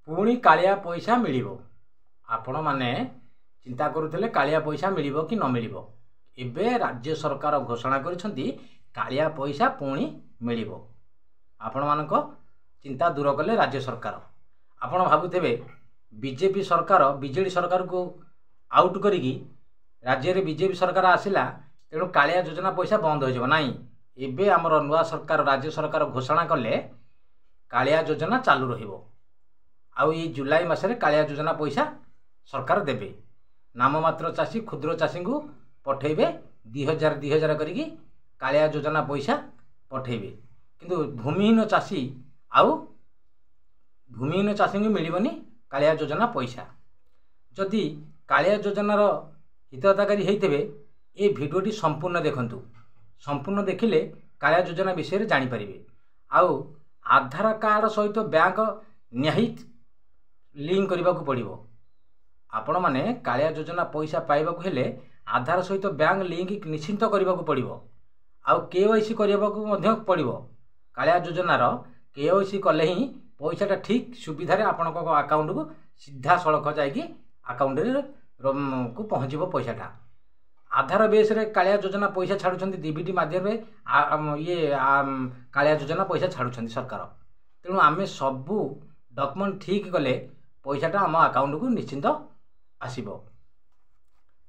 पुणी कालिया पैसा मिलिबो। आपण माने चिंता करुले कालिया पैसा मिलिबो कि न मिलिबो। एबे राज्य सरकार घोषणा करिसंती कालिया पैसा पुणी मिलिबो। आपण मानको चिंता दूर कले राज्य सरकार। आपण भाबुथेबे बीजेपी सरकार बीजेडी सरकार को आउट करिकी राज्य रे बीजेपी सरकार आसिला तेणु कालिया योजना पैसा बंद हो जाबो नाही। एबे हमर नुआ सरकार राज्य सरकार घोषणा कले कालिया योजना चालू रहिबो। आउ ये जुलाई मासरे कालिया योजना पैसा सरकार देबे। नाममात्र चाषी क्षुद्र चाषी को पठेबे 2000 करिकी कालिया योजना पैसा पठेबे। किंतु भूमिहीन चाषी आउ भूमिहीन चाषी को मिलिबनी कालिया योजना पैसा। जदि कालिया योजनार हितग्राही होइतेबे ए भिडियोटी संपूर्ण देखंतु। संपूर्ण देखिले कालिया योजना विषय जानि परिबे। आउ आधार कार्ड सहित बैंक निहित लिंक करने को पड़ो। आपण माने कालिया योजना पैसा पाइबाकू हेले आधार सहित बैंक लिंक निश्चिंत करने को पड़ो। आउ केवाईसी करने को पड़ो। कालिया योजनार केवाईसी कले ही पैसाटा ठीक सुविधा रे आपण अकाउंट को सीधा सड़क जाकि अकाउंट को पहुँचब। पैसाटा आधार बेस रे कालिया योजना पैसा छाड़ुछंती डीबीटी माध्यम ये कालिया योजना पैसा छाड़ुछंती सरकार। तेणु आमे सबू डॉक्यूमेंट ठीक कले पैसाटा आम अकाउंट को निश्चिंत आसीबो।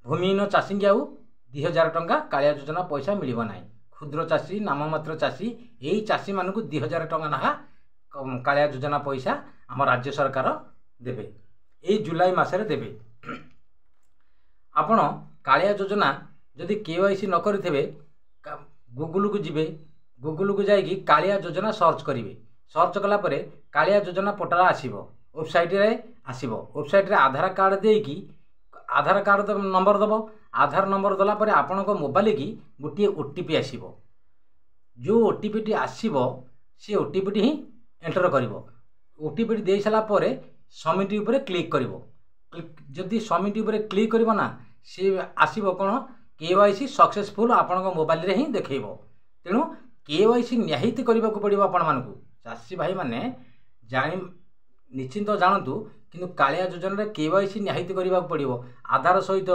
भूमिहीन चाषी की आउ 2000 टंका कालिया योजना पैसा मिलिबो नाही। क्षुद्र चाषी नाममात्र चाषी यही चाषी मानक 2000 टंका नाहा कालिया योजना पैसा आम राज्य सरकार देबे। यही जुलाई मासरे देबे। आपण कालिया योजना जदि केवाईसी न करिथेबे गूगल को जिबे। गूगल को जाइकी कालिया योजना सर्च करिवे। सर्च कला परे कालिया योजना पोर्टल आसीबो। वेबसाइट रे आसीबो। वेबसाइट रे आधार कार्ड देकी आधार कार्ड नंबर दबो। आधार नंबर दला परे आपनको मोबाइल की गोटे ओटीपी आसीबो। जो ओटीपी टी आसीबो से ओटीपी टी ही एंटर करिवो। ओटीपी दे साला परे सबमिट ऊपर क्लिक करिवो। जदि सबमिट ऊपर क्लिक करिवो ना से आसीबो कोन केवाईसी सक्सेसफुल आपनको मोबाइल रे ही देखैबो। तेणु केवाईसी निहित करबा को पड़िबो। आपण मानकू चाषी भाई माने जानि निश्चिंत जानतु किंतु कालिया योजना रे केवाईसी निहित करबा को पड़िबो। आधार सहित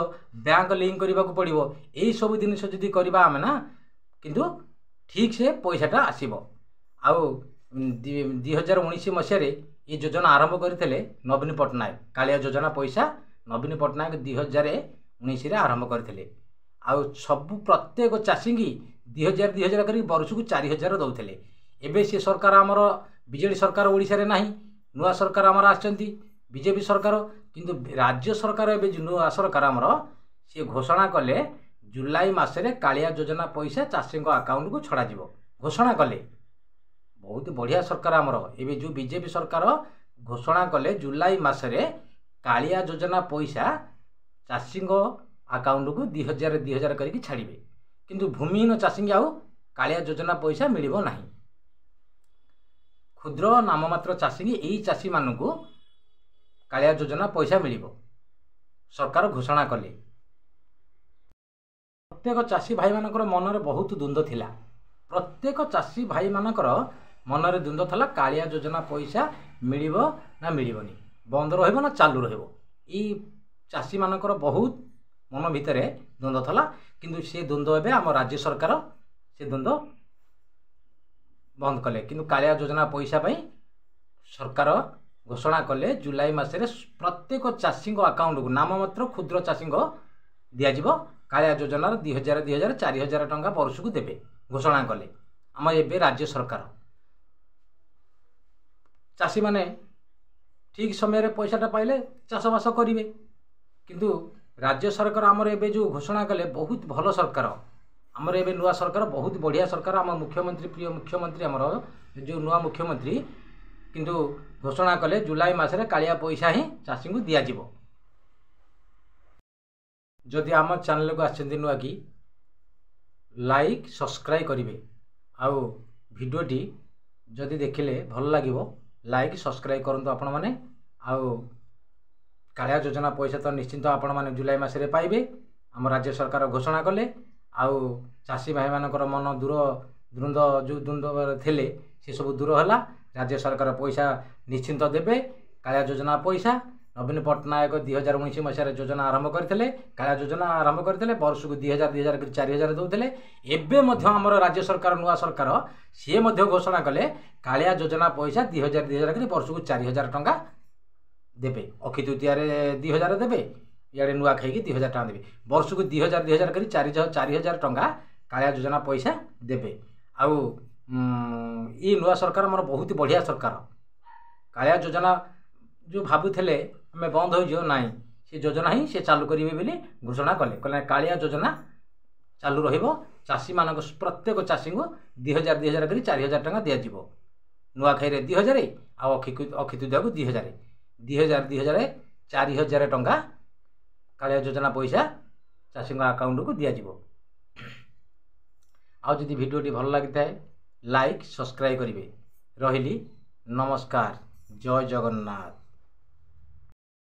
बैंक लिंक करबा को पड़िबो। एई सब जिनिस जदि करबा आमे ना किंतु ठीक से पैसाटा आसीबो। आउ 2019 मसिया ये योजना आरंभ करथिले नवीन पटनायक। कालिया योजना पैसा नवीन पटनायक 2019 रे आरंभ करथिले। आउ सब प्रत्येक चाषी की 2000 करी वर्ष को 4000 दौथिले। एबे से सरकार आमर बीजेडी सरकार ओडिशा रे नाही। नुआ सरकार आमर आछंती बीजेपी सरकार। किंतु राज्य सरकार एबे नुआ सरकार आमर से घोषणा कले जुलाई मासरे कालिया योजना पैसा चाषी अकाउंट को छड़ा जिवो। घोषणा कले बहुत बढ़िया सरकार आमर। एबे जो बीजेपी सरकार घोषणा कले जुलाई मासरे कालिया योजना पैसा चाषी अकाउंट को 2000 करके छाड़िबे। किंतु भूमिहीन चाषी आउ कालिया योजना पैसा मिलिबो नाही। क्षुद्र नाममात्र चाषी की यही चाषी मानक कालिया योजना पैसा मिलिबो सरकार घोषणा कले। प्रत्येक चाषी भाई मानकर मन में बहुत द्वंद्व थिला। प्रत्येक चाषी भाई मानकर मन में द्वंद्व थला कालिया योजना पैसा मिलिबो ना मिलिबोनी, बंद रहिबो ना चालू रहिबो। ई चाषी मानकर बहुत मन भितरे द्वंद्व थला। किंतु से द्वंद्व एबे आम राज्य सरकार से द्वंद्व बंद कले। किंतु कालिया योजना पैसा पाई सरकार घोषणा कले जुलाई मासरे प्रत्येक चाषी अकाउंट को नाममात्र क्षुद्र चाषी को दियाजिबो। कालिया योजनार 2000 4000 टंका वर्ष को देबे घोषणा कले आम एबे राज्य सरकार। चाषी माने ठीक समय रे पैसाटा पाइले चाषबास करिवे। किंतु राज्य सरकार आमर एबे जो घोषणा कले बहुत भल सरकार। आमर एबे नुआ सरकार बहुत बढ़िया सरकार। आम मुख्यमंत्री प्रिय मुख्यमंत्री आमर जो नुआ मुख्यमंत्री किंतु घोषणा कले जुलाई मासरे कालिया पैसा ही चाषी को दियाजिबो। जदि आम चैनल को आछंती नुआ की लाइक सब्सक्राइब करिवे। आउ भिडियोटी जदि देखिले भल लागिवो लाइक सब्सक्राइब करंतु आपण माने। आउ कालिया योजना पैसा तो निश्चिंत आपण माने जुलाई मासरे पाइबे। आम राज्य सरकार घोषणा कले। आउ चाषी भाई मानकर मन द्वंद्व जो द्वंद्व थिले से सब दूर होला। राज्य सरकार पैसा निश्चिंत देबे। कालिया योजना पैसा नवीन पट्टनायक 2019 मसीह योजना आरंभ करते कालिया योजना आरंभ करते वर्ष को 2000 कर 4000 दौले एवं आमर राज्य सरकार नुआ सरकार सी घोषणा कले कालिया योजना पैसा 2000 कर वर्ष को 4000 टंका देवे अक्षय तृतीय 2000 देवे इे नुआ खाई 2000 टका देवे वर्ष को 2000 कर 4000 टंका कालिया योजना पैसा देवे आउ ये नुआ सरकार मोर बहुत बढ़िया सरकार कालिया योजना जो भावुले आम बंद हो ना से योजना ही से चालू करेंगे बोली घोषणा कले कहले कालिया योजना चालू रही मान प्रत्येक चाषी को 2000 कर 4000 टका दिज्व नुआखाई 2000 आ अक्षय तृतीया को 2000 4000 टंका कालिया योजना पैसा चाषी अकाउंट को दिज्व आदि भिडियोटी भल लगी है लाइक सब्सक्राइब करेंगे रही नमस्कार जय जगन्नाथ।